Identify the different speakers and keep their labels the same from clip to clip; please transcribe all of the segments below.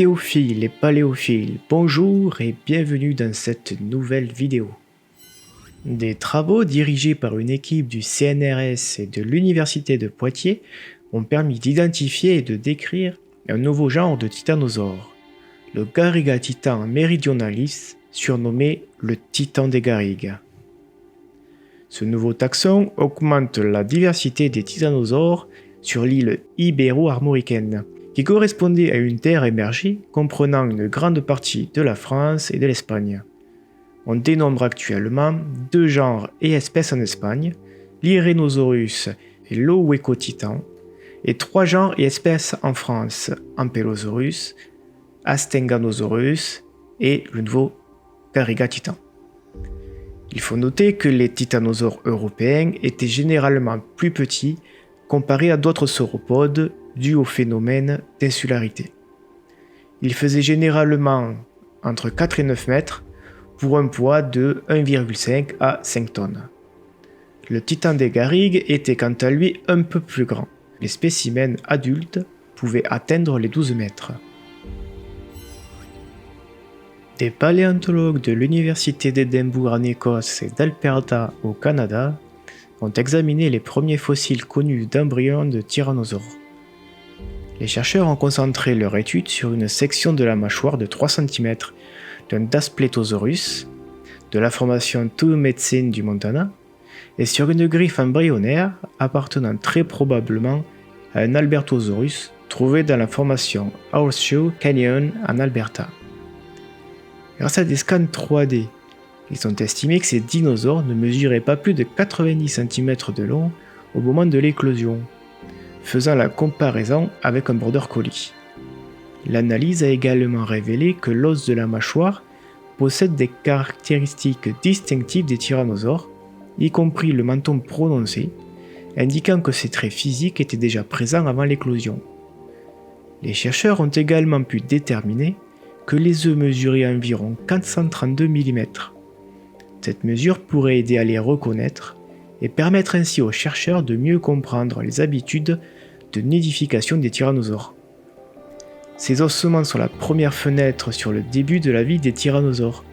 Speaker 1: Archéophiles et paléophiles, bonjour et bienvenue dans cette nouvelle vidéo. Des travaux dirigés par une équipe du CNRS et de l'Université de Poitiers ont permis d'identifier et de décrire un nouveau genre de titanosaure, le Garriga titan meridionalis, surnommé le titan des garrigues. Ce nouveau taxon augmente la diversité des titanosaures sur l'île ibéro-armoricaine, qui correspondait à une terre émergée comprenant une grande partie de la France et de l'Espagne. On dénombre actuellement 2 genres et espèces en Espagne, l'Irenosaurus et l'Owecotitan, et 3 genres et espèces en France, Ankylosaurus, Astenganosaurus et le nouveau Garriga titan. Il faut noter que les titanosaures européens étaient généralement plus petits comparés à d'autres sauropodes dû au phénomène d'insularité. Ils faisaient généralement entre 4 et 9 mètres pour un poids de 1,5 à 5 tonnes. Le titan des garrigues était quant à lui un peu plus grand. Les spécimens adultes pouvaient atteindre les 12 mètres. Des paléontologues de l'Université d'Édimbourg en Écosse et d'Alberta au Canada ont examiné les premiers fossiles connus d'embryons de tyrannosaures. Les chercheurs ont concentré leur étude sur une section de la mâchoire de 3 cm d'un Daspletosaurus, de la formation Tuametsin du Montana, et sur une griffe embryonnaire appartenant très probablement à un Albertosaurus trouvé dans la formation Horseshoe Canyon en Alberta. Grâce à des scans 3D, ils ont estimé que ces dinosaures ne mesuraient pas plus de 90 cm de long au moment de l'éclosion, faisant la comparaison avec un border collie. L'analyse a également révélé que l'os de la mâchoire possède des caractéristiques distinctives des tyrannosaures, y compris le menton prononcé, indiquant que ces traits physiques étaient déjà présents avant l'éclosion. Les chercheurs ont également pu déterminer que les œufs mesuraient environ 432 mm. Cette mesure pourrait aider à les reconnaître et permettre ainsi aux chercheurs de mieux comprendre les habitudes de nidification des tyrannosaures. Ces ossements sont la première fenêtre sur le début de la vie des tyrannosaures,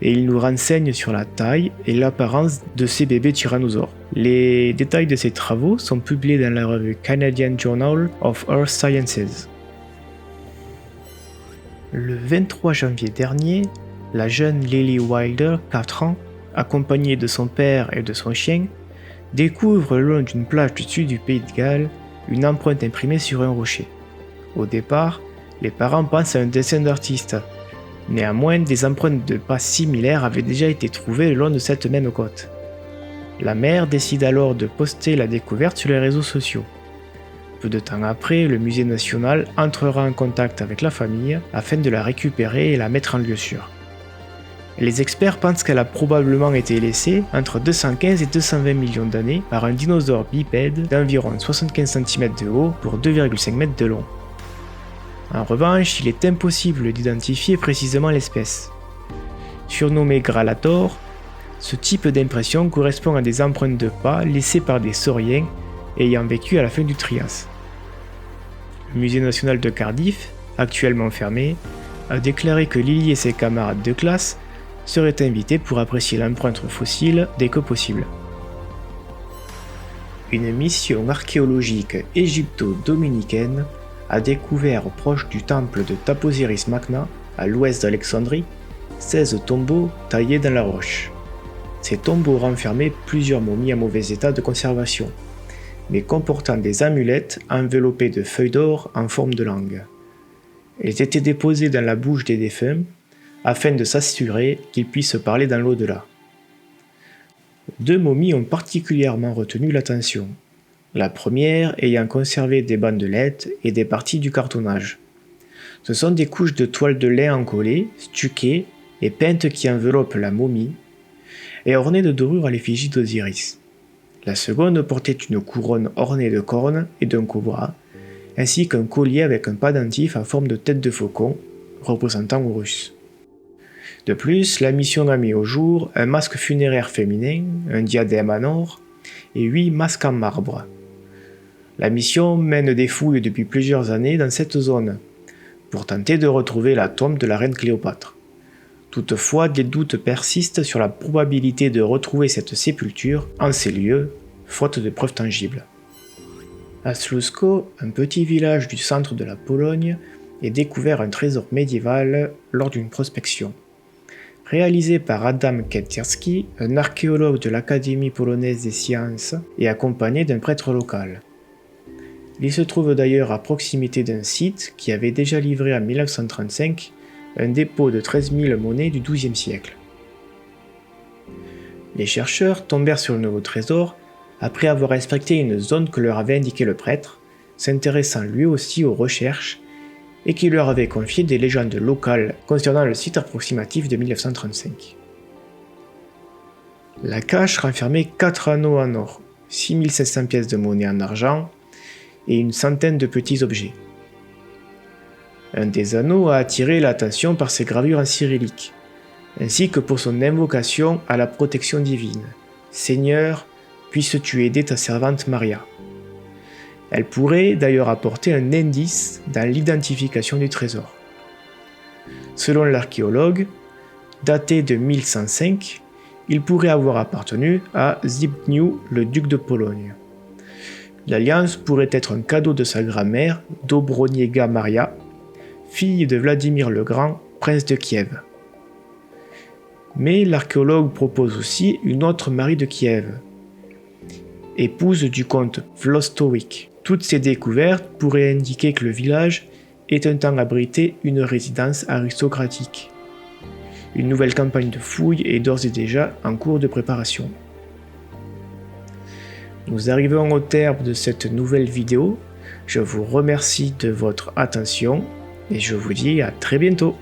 Speaker 1: et ils nous renseignent sur la taille et l'apparence de ces bébés tyrannosaures. Les détails de ces travaux sont publiés dans la revue Canadian Journal of Earth Sciences. Le 23 janvier dernier, la jeune Lily Wilder, 4 ans, accompagnée de son père et de son chien, découvre le long d'une plage du sud du pays de Galles une empreinte imprimée sur un rocher. Au départ, les parents pensent à un dessin d'artiste. Néanmoins, des empreintes de pas similaires avaient déjà été trouvées le long de cette même côte. La mère décide alors de poster la découverte sur les réseaux sociaux. Peu de temps après, le musée national entrera en contact avec la famille afin de la récupérer et la mettre en lieu sûr. Les experts pensent qu'elle a probablement été laissée entre 215 et 220 millions d'années par un dinosaure bipède d'environ 75 cm de haut pour 2,5 mètres de long. En revanche, il est impossible d'identifier précisément l'espèce. Surnommé Gralator, ce type d'impression correspond à des empreintes de pas laissées par des sauriens ayant vécu à la fin du Trias. Le musée national de Cardiff, actuellement fermé, a déclaré que Lily et ses camarades de classe seraient invités pour apprécier l'empreinte fossile dès que possible. Une mission archéologique égypto-dominicaine a découvert proche du temple de Taposiris Magna, à l'ouest d'Alexandrie, 16 tombeaux taillés dans la roche. Ces tombeaux renfermaient plusieurs momies en mauvais état de conservation, mais comportant des amulettes enveloppées de feuilles d'or en forme de langue. Elles étaient déposées dans la bouche des défunts afin de s'assurer qu'ils puissent parler dans l'au-delà. 2 momies ont particulièrement retenu l'attention. La première ayant conservé des bandelettes et des parties du cartonnage. Ce sont des couches de toile de lin encollées, stuquées et peintes qui enveloppent la momie et ornées de dorures à l'effigie d'Osiris. La seconde portait une couronne ornée de cornes et d'un cobra, ainsi qu'un collier avec un pendentif en forme de tête de faucon, représentant Horus. De plus, la mission a mis au jour un masque funéraire féminin, un diadème en or et 8 masques en marbre. La mission mène des fouilles depuis plusieurs années dans cette zone, pour tenter de retrouver la tombe de la reine Cléopâtre. Toutefois, des doutes persistent sur la probabilité de retrouver cette sépulture en ces lieux, faute de preuves tangibles. À Służko, un petit village du centre de la Pologne, est découvert un trésor médiéval lors d'une prospection. Réalisé par Adam Kędzierski, un archéologue de l'Académie polonaise des sciences, et accompagné d'un prêtre local. Il se trouve d'ailleurs à proximité d'un site qui avait déjà livré en 1935 un dépôt de 13 000 monnaies du XIIe siècle. Les chercheurs tombèrent sur le nouveau trésor après avoir inspecté une zone que leur avait indiqué le prêtre, s'intéressant lui aussi aux recherches et qui leur avait confié des légendes locales concernant le site approximatif de 1935. La cache renfermait 4 anneaux en or, 6700 pièces de monnaie en argent et une centaine de petits objets. Un des anneaux a attiré l'attention par ses gravures en cyrillique, ainsi que pour son invocation à la protection divine. « Seigneur, puisses-tu aider ta servante Maria ?» Elle pourrait d'ailleurs apporter un indice dans l'identification du trésor. Selon l'archéologue, daté de 1105, il pourrait avoir appartenu à Zbigniew, le duc de Pologne. L'alliance pourrait être un cadeau de sa grand-mère, Dobroniega Maria, fille de Vladimir le Grand, prince de Kiev. Mais l'archéologue propose aussi une autre Marie de Kiev, épouse du comte Włostowic. Toutes ces découvertes pourraient indiquer que le village ait un temps abrité une résidence aristocratique. Une nouvelle campagne de fouilles est d'ores et déjà en cours de préparation. Nous arrivons au terme de cette nouvelle vidéo. Je vous remercie de votre attention et je vous dis à très bientôt.